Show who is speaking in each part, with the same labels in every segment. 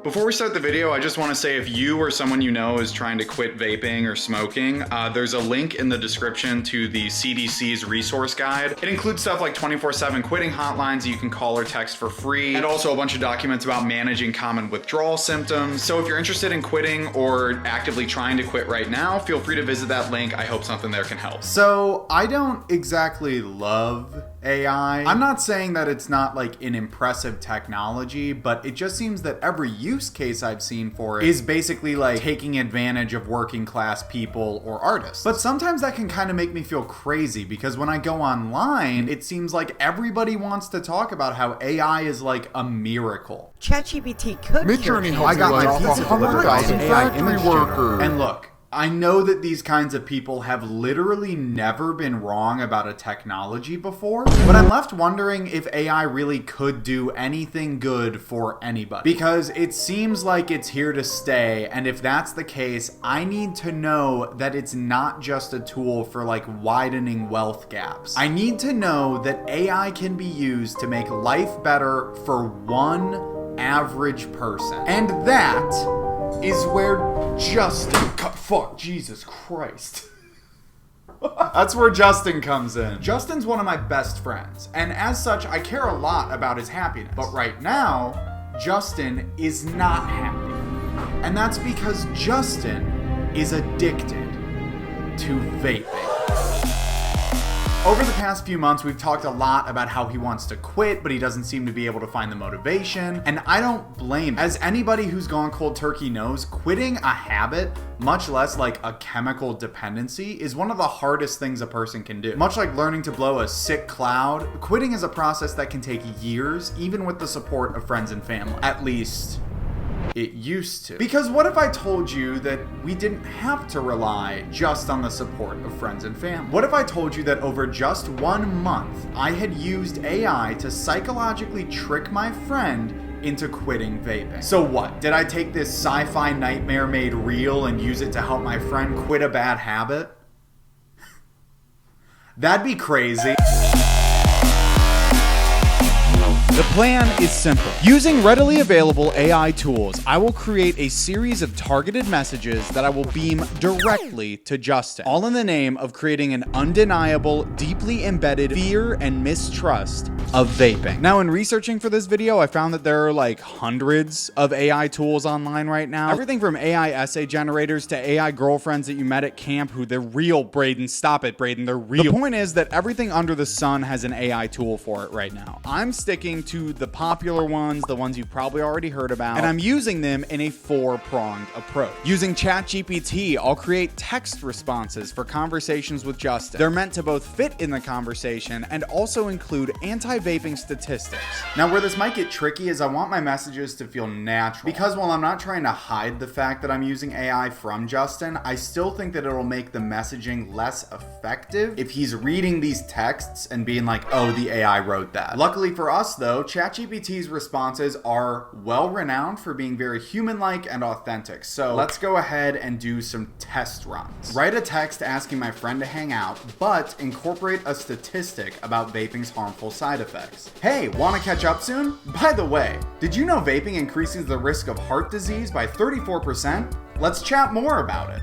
Speaker 1: Before we start the video, I just want to say if you or someone you know is trying to quit vaping or smoking, there's a link in the description to the CDC's resource guide. It includes stuff like 24/7 quitting hotlines that you can call or text for free, and also a bunch of documents about managing common withdrawal symptoms. So if you're interested in quitting or actively trying to quit right now, feel free to visit that link. I hope something there can help.
Speaker 2: So I don't exactly love AI. I'm not saying that it's not like an impressive technology, but it just seems that every use case I've seen for it is basically like taking advantage of working class people or artists. But sometimes that can kind of make me feel crazy because when I go online, it seems like everybody wants to talk about how AI is like a miracle.
Speaker 3: ChatGPT could
Speaker 4: Midjourney
Speaker 3: cure
Speaker 2: I got my
Speaker 4: like
Speaker 2: pizza delivered by an AI image generator.
Speaker 4: worker.
Speaker 2: And look, I know that these kinds of people have literally never been wrong about a technology before, but I'm left wondering if AI really could do anything good for anybody. Because it seems like it's here to stay, and if that's the case, I need to know that it's not just a tool for like widening wealth gaps. I need to know that AI can be used to make life better for one average person. And that is where Justin fuck, Jesus Christ. That's where Justin comes in. Justin's one of my best friends, and as such, I care a lot about his happiness. But right now, Justin is not happy. And that's because Justin is addicted to vaping. Over the past few months, we've talked a lot about how he wants to quit, but he doesn't seem to be able to find the motivation, and I don't blame him. As anybody who's gone cold turkey knows, quitting a habit, much less like a chemical dependency, is one of the hardest things a person can do. Much like learning to blow a sick cloud, quitting is a process that can take years, even with the support of friends and family. At least, it used to. Because what if I told you that we didn't have to rely just on the support of friends and family? What if I told you that over just 1 month, I had used AI to psychologically trick my friend into quitting vaping? So what? Did I take this sci-fi nightmare made real and use it to help my friend quit a bad habit? That'd be crazy.
Speaker 5: The plan is simple. Using readily available AI tools, I will create a series of targeted messages that I will beam directly to Justin, all in the name of creating an undeniable, deeply embedded fear and mistrust of vaping. Now, in researching for this video, I found that there are like hundreds of AI tools online right now. Everything from AI essay generators to AI girlfriends that you met at camp who they're real, Braden. Stop it, Braden. They're real. The point is that everything under the sun has an AI tool for it right now. I'm sticking to the popular ones, the ones you've probably already heard about, and I'm using them in a 4-pronged approach. Using ChatGPT, I'll create text responses for conversations with Justin. They're meant to both fit in the conversation and also include anti-vaping statistics.
Speaker 2: Now, where this might get tricky is I want my messages to feel natural. Because while I'm not trying to hide the fact that I'm using AI from Justin, I still think that it'll make the messaging less effective if he's reading these texts and being like, oh, the AI wrote that. Luckily for us, though, ChatGPT's responses are well renowned for being very human-like and authentic. So let's go ahead and do some test runs. Write a text asking my friend to hang out, but incorporate a statistic about vaping's harmful side effects. Hey, wanna catch up soon? By the way, did you know vaping increases the risk of heart disease by 34%? Let's chat more about it.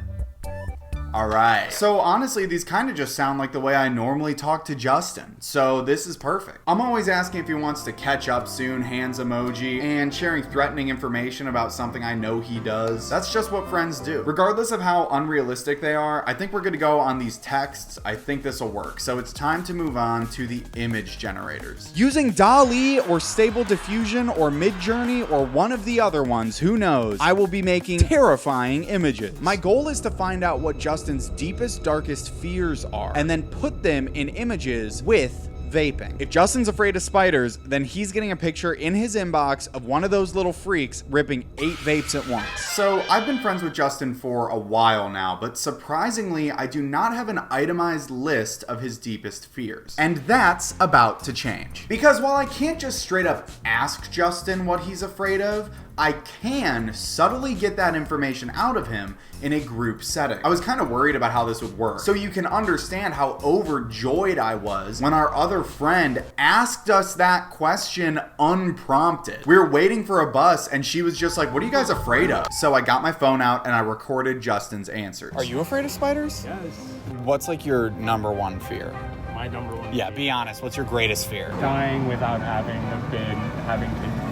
Speaker 2: Alright. So honestly, these kind of just sound like the way I normally talk to Justin. So this is perfect. I'm always asking if he wants to catch up soon, hands emoji, and sharing threatening information about something I know he does. That's just what friends do. Regardless of how unrealistic they are, I think we're gonna go on these texts. I think this will work. So it's time to move on to the image generators.
Speaker 5: Using DALL-E or Stable Diffusion or Midjourney or one of the other ones, who knows, I will be making terrifying images. My goal is to find out what Justin's deepest, darkest fears are, and then put them in images with vaping. If Justin's afraid of spiders, then he's getting a picture in his inbox of one of those little freaks ripping 8 vapes at once.
Speaker 2: So I've been friends with Justin for a while now, but surprisingly, I do not have an itemized list of his deepest fears. And that's about to change. Because while I can't just straight up ask Justin what he's afraid of, I can subtly get that information out of him in a group setting. I was kind of worried about how this would work. So you can understand how overjoyed I was when our other friend asked us that question unprompted. We were waiting for a bus and she was just like, what are you guys afraid of? So I got my phone out and I recorded Justin's answers.
Speaker 5: Are you afraid of spiders?
Speaker 3: Yes.
Speaker 5: What's like your number one fear?
Speaker 3: My number one.
Speaker 5: Yeah, be honest. What's your greatest fear?
Speaker 3: Dying without having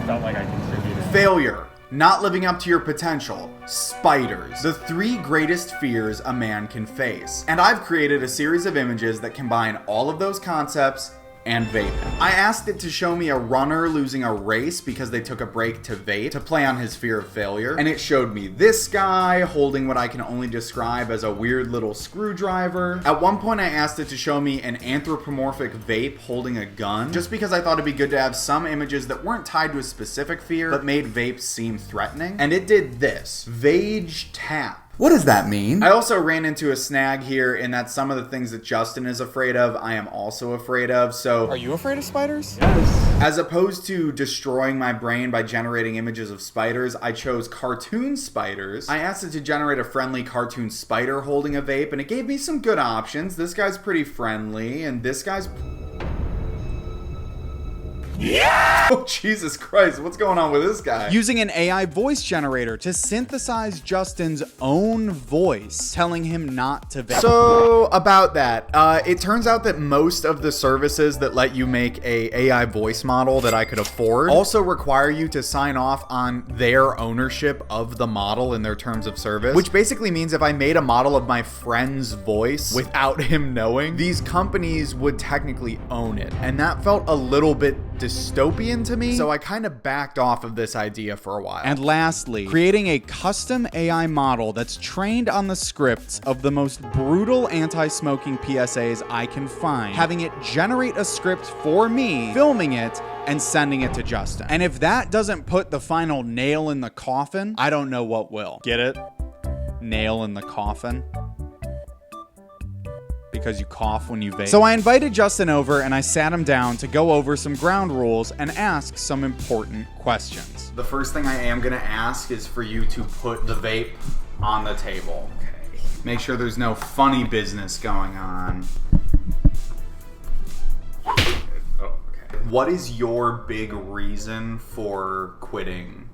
Speaker 3: felt like I contributed.
Speaker 2: Failure. Not living up to your potential. Spiders. The 3 greatest fears a man can face. And I've created a series of images that combine all of those concepts and vaping. I asked it to show me a runner losing a race because they took a break to vape to play on his fear of failure. And it showed me this guy holding what I can only describe as a weird little screwdriver. At one point I asked it to show me an anthropomorphic vape holding a gun, just because I thought it'd be good to have some images that weren't tied to a specific fear, but made vapes seem threatening. And it did this. Vage tap. What does that mean? I also ran into a snag here in that some of the things that Justin is afraid of, I am also afraid of, so...
Speaker 5: Are you afraid of spiders?
Speaker 3: Yes.
Speaker 2: As opposed to destroying my brain by generating images of spiders, I chose cartoon spiders. I asked it to generate a friendly cartoon spider holding a vape, and it gave me some good options. This guy's pretty friendly, and this guy's... Yeah! Oh, Jesus Christ, what's going on with this guy?
Speaker 5: Using an AI voice generator to synthesize Justin's own voice, telling him not to vape.
Speaker 2: So, about that, it turns out that most of the services that let you make a AI voice model that I could afford also require you to sign off on their ownership of the model in their terms of service, which basically means if I made a model of my friend's voice without him knowing, these companies would technically own it. And that felt a little bit dystopian to me, so I kind of backed off of this idea for a while.
Speaker 5: And lastly, creating a custom AI model that's trained on the scripts of the most brutal anti-smoking PSAs I can find, having it generate a script for me, filming it, and sending it to Justin. And if that doesn't put the final nail in the coffin, I don't know what will. Get it? Nail in the coffin? Because you cough when you vape. So I invited Justin over and I sat him down to go over some ground rules and ask some important questions.
Speaker 2: The first thing I am gonna ask is for you to put the vape on the table. Okay. Make sure there's no funny business going on. Oh, okay. What is your big reason for quitting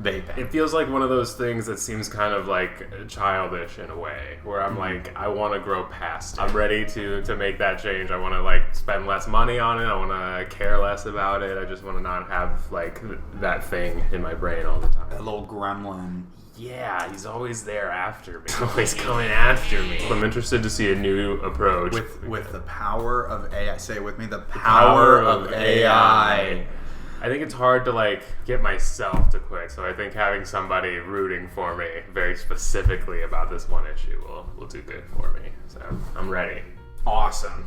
Speaker 2: vaping?
Speaker 4: It feels like one of those things that seems kind of like childish in a way, where I'm like, I want to grow past it. I'm ready to make that change. I want to like spend less money on it. I want to care less about it. I just want to not have like that thing in my brain all the time.
Speaker 2: That little gremlin.
Speaker 4: Yeah, he's always there after me. Always coming after me. I'm interested to see a new approach.
Speaker 2: With the power of AI. Say it with me. The power of AI.
Speaker 4: I think it's hard to like get myself to quit, so I think having somebody rooting for me very specifically about this one issue will do good for me. So I'm ready.
Speaker 2: Awesome.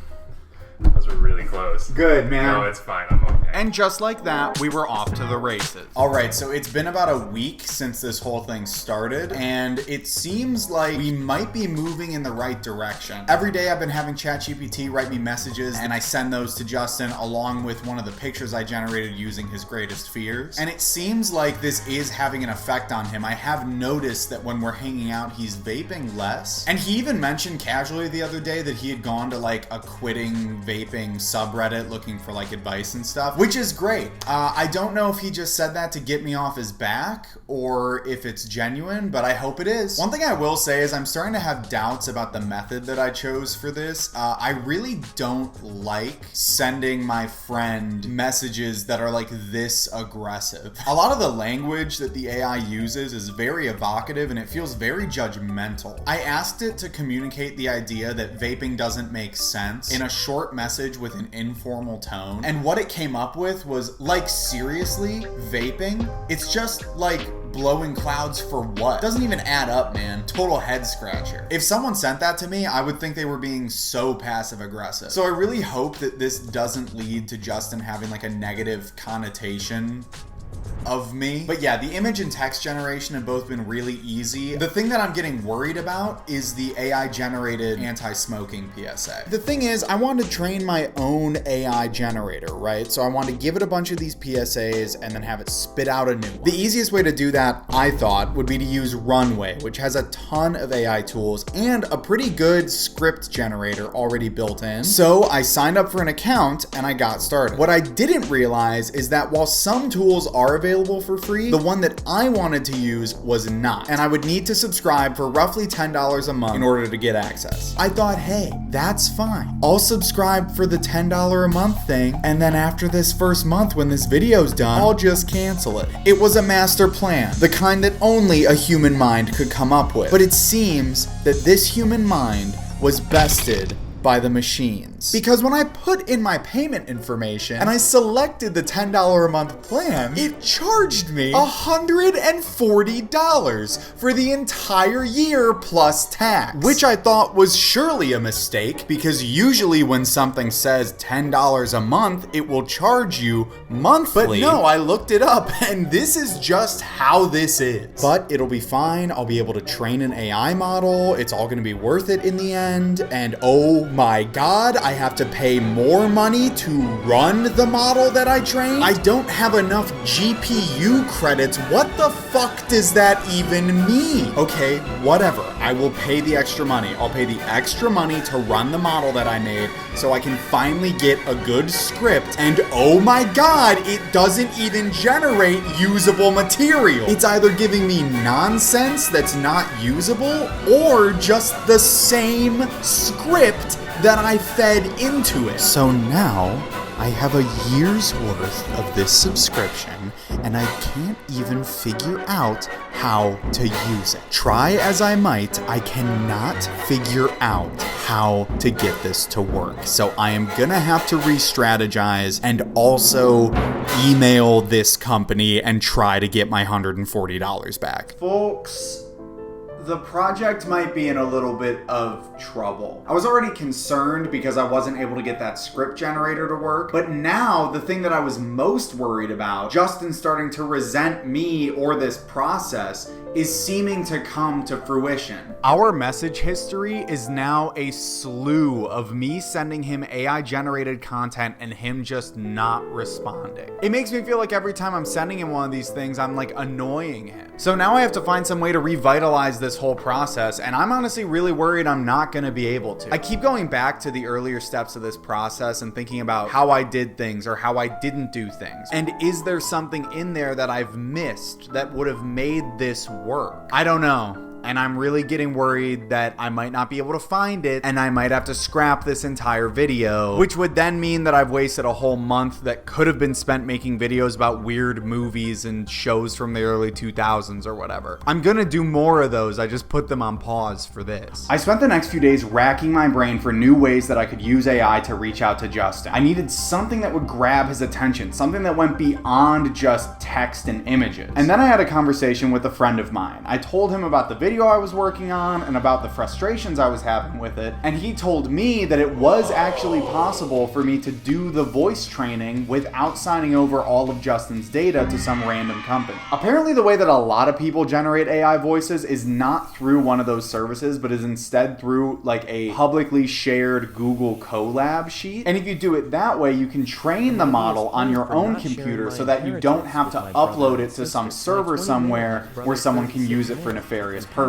Speaker 4: Those were really close.
Speaker 2: Good, man.
Speaker 4: No, it's fine. I'm okay.
Speaker 2: And just like that, we were off to the races. All right, so it's been about a week since this whole thing started, and it seems like we might be moving in the right direction. Every day I've been having ChatGPT write me messages, and I send those to Justin along with one of the pictures I generated using his greatest fears. And it seems like this is having an effect on him. I have noticed that when we're hanging out, he's vaping less. And he even mentioned casually the other day that he had gone to like a quitting vaping subreddit looking for like advice and stuff, which is great. I don't know if he just said that to get me off his back or if it's genuine, but I hope it is. One thing I will say is I'm starting to have doubts about the method that I chose for this. I really don't like sending my friend messages that are like this aggressive. A lot of the language that the AI uses is very evocative and it feels very judgmental. I asked it to communicate the idea that vaping doesn't make sense in a short message with an informal tone, and what it came up with was like, seriously, vaping? It's just like blowing clouds for what? Doesn't even add up, man. Total head scratcher. If someone sent that to me, I would think they were being so passive aggressive. So I really hope that this doesn't lead to Justin having like a negative connotation of me. But yeah, the image and text generation have both been really easy. The thing that I'm getting worried about is the AI generated anti-smoking PSA. The thing is, I want to train my own AI generator, right? So I want to give it a bunch of these PSAs and then have it spit out a new one. The easiest way to do that, I thought, would be to use Runway, which has a ton of AI tools and a pretty good script generator already built in. So I signed up for an account and I got started. What I didn't realize is that while some tools are available for free, the one that I wanted to use was not. And I would need to subscribe for roughly $10 a month in order to get access. I thought, hey, that's fine. I'll subscribe for the $10 a month thing, and then after this first month when this video's done, I'll just cancel it. It was a master plan, the kind that only a human mind could come up with. But it seems that this human mind was bested by the machines. Because when I put in my payment information and I selected the $10 a month plan, it charged me $140 for the entire year plus tax, which I thought was surely a mistake because usually when something says $10 a month, it will charge you monthly. But no, I looked it up and this is just how this is. But it'll be fine. I'll be able to train an AI model. It's all gonna be worth it in the end. And oh my God, I have to pay more money to run the model that I trained? I don't have enough GPU credits. What the fuck does that even mean? Okay, whatever. I will pay the extra money. I'll pay the extra money to run the model that I made so I can finally get a good script. And oh my God, it doesn't even generate usable material. It's either giving me nonsense that's not usable or just the same script that I fed into it. So now I have a year's worth of this subscription and I can't even figure out how to use it. Try as I might, I cannot figure out how to get this to work. So I am gonna have to re-strategize and also email this company and try to get my $140 back. Folks, the project might be in a little bit of trouble. I was already concerned because I wasn't able to get that script generator to work, but now the thing that I was most worried about, Justin starting to resent me or this process, is seeming to come to fruition. Our message history is now a slew of me sending him AI generated content and him just not responding. It makes me feel like every time I'm sending him one of these things, I'm like annoying him. So now I have to find some way to revitalize this whole process, and I'm honestly really worried I'm not gonna be able to. I keep going back to the earlier steps of this process and thinking about how I did things or how I didn't do things. And is there something in there that I've missed that would have made this work? I don't know. And I'm really getting worried that I might not be able to find it and I might have to scrap this entire video, which would then mean that I've wasted a whole month that could have been spent making videos about weird movies and shows from the early 2000s or whatever. I'm gonna do more of those, I just put them on pause for this. I spent the next few days racking my brain for new ways that I could use AI to reach out to Justin. I needed something that would grab his attention, something that went beyond just text and images. And then I had a conversation with a friend of mine. I told him about the video I was working on and about the frustrations I was having with it, and he told me that it was actually possible for me to do the voice training without signing over all of Justin's data to some random company. Apparently the way that a lot of people generate AI voices is not through one of those services, but is instead through like a publicly shared Google Colab sheet. And if you do it that way, you can train the model on your own computer so that you don't have to upload it to some server somewhere where someone can use it for nefarious purposes.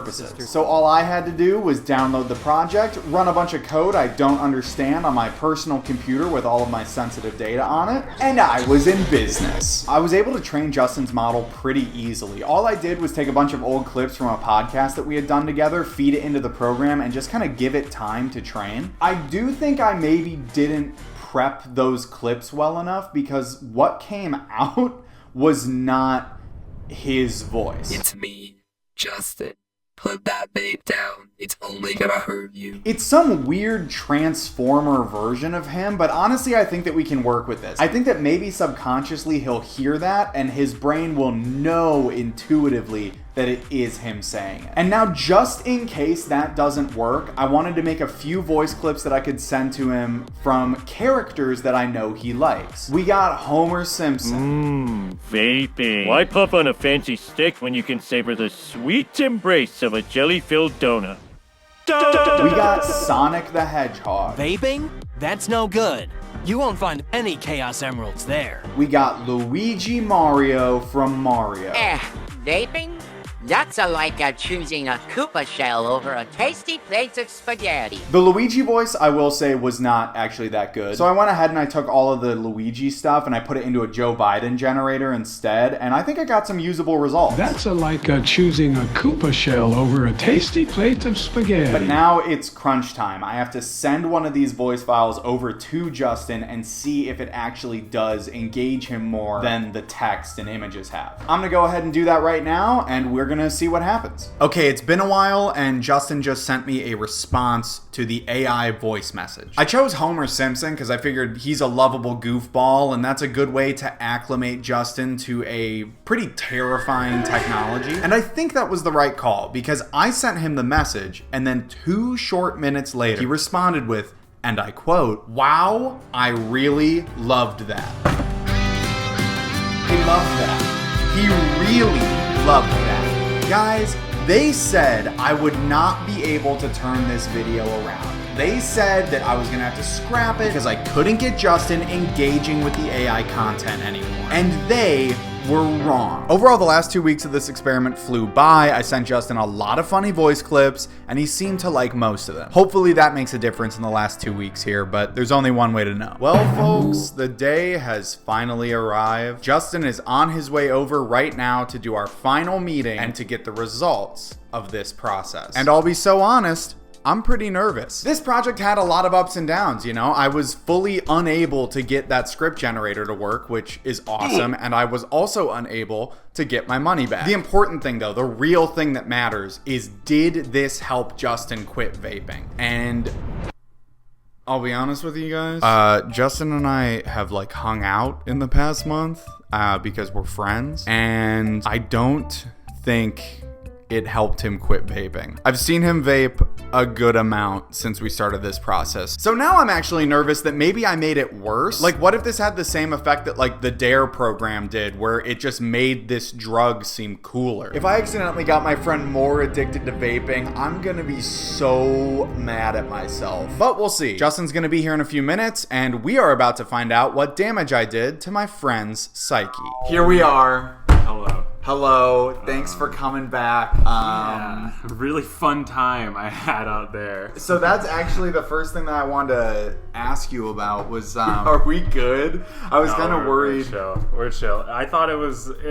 Speaker 2: So all I had to do was download the project, run a bunch of code I don't understand on my personal computer with all of my sensitive data on it, and I was in business. I was able to train Justin's model pretty easily. All I did was take a bunch of old clips from a podcast that we had done together, feed it into the program, and just kind of give it time to train. I do think I maybe didn't prep those clips well enough because what came out was not his voice.
Speaker 6: It's me, Justin. Put that vape down. It's only gonna hurt you.
Speaker 2: It's some weird transformer version of him, but honestly, I think that we can work with this. I think that maybe subconsciously he'll hear that and his brain will know intuitively that it is him saying it. And now, just in case that doesn't work, I wanted to make a few voice clips that I could send to him from characters that I know he likes. We got Homer Simpson.
Speaker 7: Vaping. Why puff on a fancy stick when you can savor the sweet embrace of a jelly-filled donut?
Speaker 2: We got Sonic the Hedgehog.
Speaker 8: Vaping? That's no good. You won't find any Chaos Emeralds there.
Speaker 2: We got Luigi Mario from Mario.
Speaker 9: Vaping? That's like choosing a Koopa shell over a tasty plate of spaghetti.
Speaker 2: The Luigi voice, I will say, was not actually that good. So I went ahead and I took all of the Luigi stuff and I put it into a Joe Biden generator instead, and I think I got some usable results.
Speaker 10: That's like choosing a Koopa shell over a tasty plate of spaghetti.
Speaker 2: But now it's crunch time. I have to send one of these voice files over to Justin and see if it actually does engage him more than the text and images have. I'm gonna go ahead and do that right now, and we're gonna see what happens. Okay, it's been a while, and Justin just sent me a response to the AI voice message. I chose Homer Simpson because I figured he's a lovable goofball, and that's a good way to acclimate Justin to a pretty terrifying technology. And I think that was the right call, because I sent him the message, and then 2 short minutes later, he responded with, and I quote, "Wow, I really loved that." He loved that. He really loved that. Guys, they said I would not be able to turn this video around. They said that I was gonna have to scrap it because I couldn't get Justin engaging with the AI content anymore. And they were wrong. Overall, the last 2 weeks of this experiment flew by. I sent Justin a lot of funny voice clips, and he seemed to like most of them. Hopefully that makes a difference in the last 2 weeks here, but there's only one way to know. Well, folks, the day has finally arrived. Justin is on his way over right now to do our final meeting and to get the results of this process. And I'll be so honest, I'm pretty nervous. This project had a lot of ups and downs, you know? I was fully unable to get that script generator to work, which is awesome, and I was also unable to get my money back. The important thing, though, the real thing that matters, is did this help Justin quit vaping? And I'll be honest with you guys, Justin and I have like hung out in the past month because we're friends, and I don't think it helped him quit vaping. I've seen him vape a good amount since we started this process. So now I'm actually nervous that maybe I made it worse. Like, what if this had the same effect that like the DARE program did, where it just made this drug seem cooler? If I accidentally got my friend more addicted to vaping, I'm gonna be so mad at myself. But we'll see. Justin's gonna be here in a few minutes, and we are about to find out what damage I did to my friend's psyche. Here we are.
Speaker 4: Hello.
Speaker 2: Hello, thanks for coming back.
Speaker 4: Yeah, really fun time I had out there.
Speaker 2: So that's actually the first thing that I wanted to ask you about was, are we good? I was kind of worried.
Speaker 4: We're chill. I thought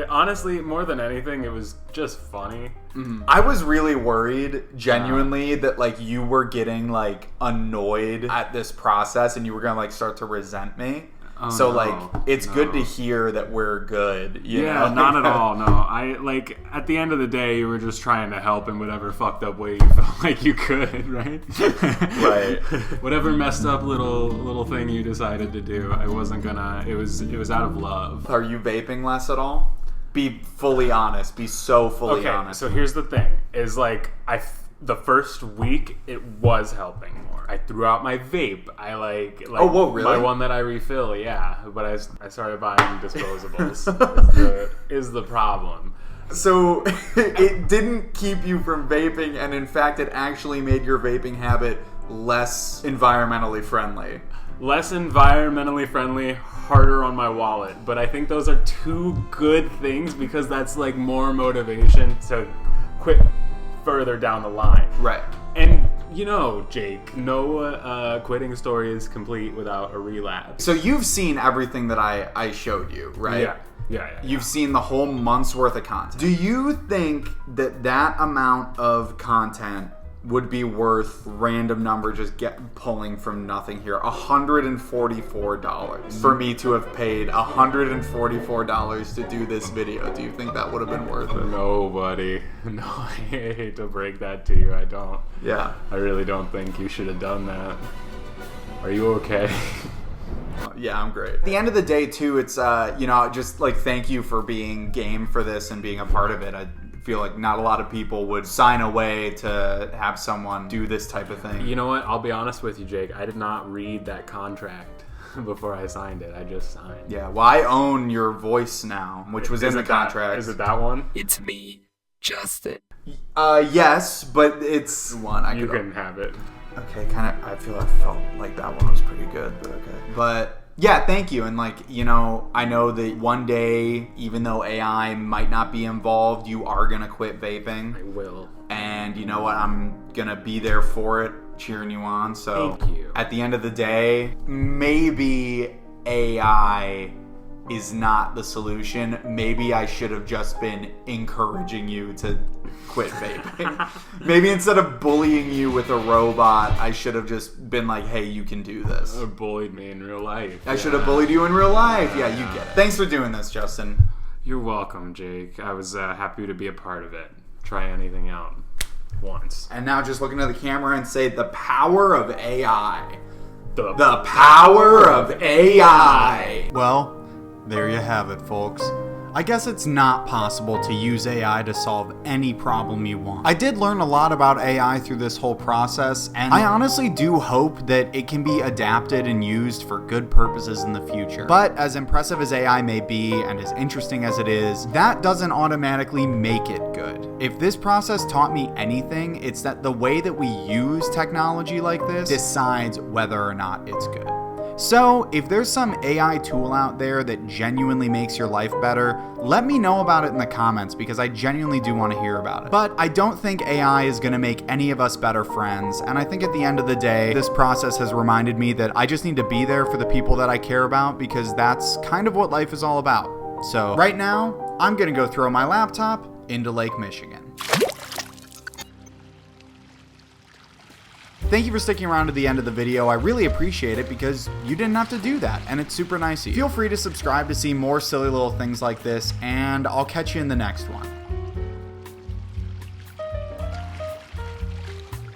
Speaker 4: honestly, more than anything, it was just funny.
Speaker 2: Mm-hmm. I was really worried, genuinely, that like you were getting like annoyed at this process and you were gonna like start to resent me.
Speaker 4: Oh,
Speaker 2: so
Speaker 4: no,
Speaker 2: like it's good to hear that we're good. You know?
Speaker 4: Not at all. No, I like at the end of the day, you were just trying to help in whatever fucked up way you felt like you could, right?
Speaker 2: Right.
Speaker 4: Whatever messed up little thing you decided to do, I wasn't gonna. It was out of love.
Speaker 2: Are you vaping less at all? Be fully honest. Be so fully honest.
Speaker 4: So here's the thing: is like the first week it was helping more. I threw out my vape. I like
Speaker 2: oh, whoa, really?
Speaker 4: My one that I refill, yeah. But I started buying disposables. is the problem.
Speaker 2: So it didn't keep you from vaping, and in fact, it actually made your vaping habit less environmentally friendly.
Speaker 4: Less environmentally friendly, harder on my wallet. But I think those are two good things because that's like more motivation to quit further down the line.
Speaker 2: Right.
Speaker 4: And you know, Jake, no quitting story is complete without a relapse.
Speaker 2: So you've seen everything that I showed you, right?
Speaker 4: Yeah.
Speaker 2: You've seen the whole month's worth of content. Do you think that amount of content would be worth random number just pulling from nothing here? $144 for me to have paid $144 to do this video. Do you think that would have been worth it?
Speaker 4: No, buddy. No, I hate to break that to you. I don't.
Speaker 2: Yeah.
Speaker 4: I really don't think you should have done that. Are you okay?
Speaker 2: Yeah, I'm great. At the end of the day, too, it's, just like thank you for being game for this and being a part of it. feel like not a lot of people would sign away to have someone do this type of thing.
Speaker 4: You know what? I'll be honest with you, Jake. I did not read that contract before I signed it. I just signed.
Speaker 2: Yeah, well, I own your voice now, which was in the contract.
Speaker 4: Is it that one?
Speaker 6: It's me, Justin.
Speaker 2: Yes, but it's one.
Speaker 4: You can have it.
Speaker 2: Okay, kind of. I felt like that one was pretty good, but okay. But yeah, thank you. And like, you know, I know that one day, even though AI might not be involved, you are gonna quit vaping.
Speaker 4: I will.
Speaker 2: And you know what? I'm gonna be there for it, cheering you on. So
Speaker 4: thank you.
Speaker 2: At the end of the day, maybe AI is not the solution. Maybe I should have just been encouraging you to quit vaping. Maybe instead of bullying you with a robot, I should have just been like, hey, you can do this.
Speaker 4: Bullied me in real life.
Speaker 2: I should have bullied you in real life. Yeah, you get it. Thanks for doing this, Justin.
Speaker 4: You're welcome, Jake. I was happy to be a part of it. Try anything out once.
Speaker 2: And now just look into the camera and say, the power of AI.
Speaker 4: The
Speaker 2: power of AI. Well, there you have it, folks. I guess it's not possible to use AI to solve any problem you want. I did learn a lot about AI through this whole process, and I honestly do hope that it can be adapted and used for good purposes in the future. But as impressive as AI may be, and as interesting as it is, that doesn't automatically make it good. If this process taught me anything, it's that the way that we use technology like this decides whether or not it's good. So, if there's some AI tool out there that genuinely makes your life better, let me know about it in the comments because I genuinely do want to hear about it. But I don't think AI is going to make any of us better friends, and I think at the end of the day, this process has reminded me that I just need to be there for the people that I care about because that's kind of what life is all about. So, right now, I'm going to go throw my laptop into Lake Michigan. Thank you for sticking around to the end of the video. I really appreciate it because you didn't have to do that, and it's super nice of you. Feel free to subscribe to see more silly little things like this, and I'll catch you in the next one.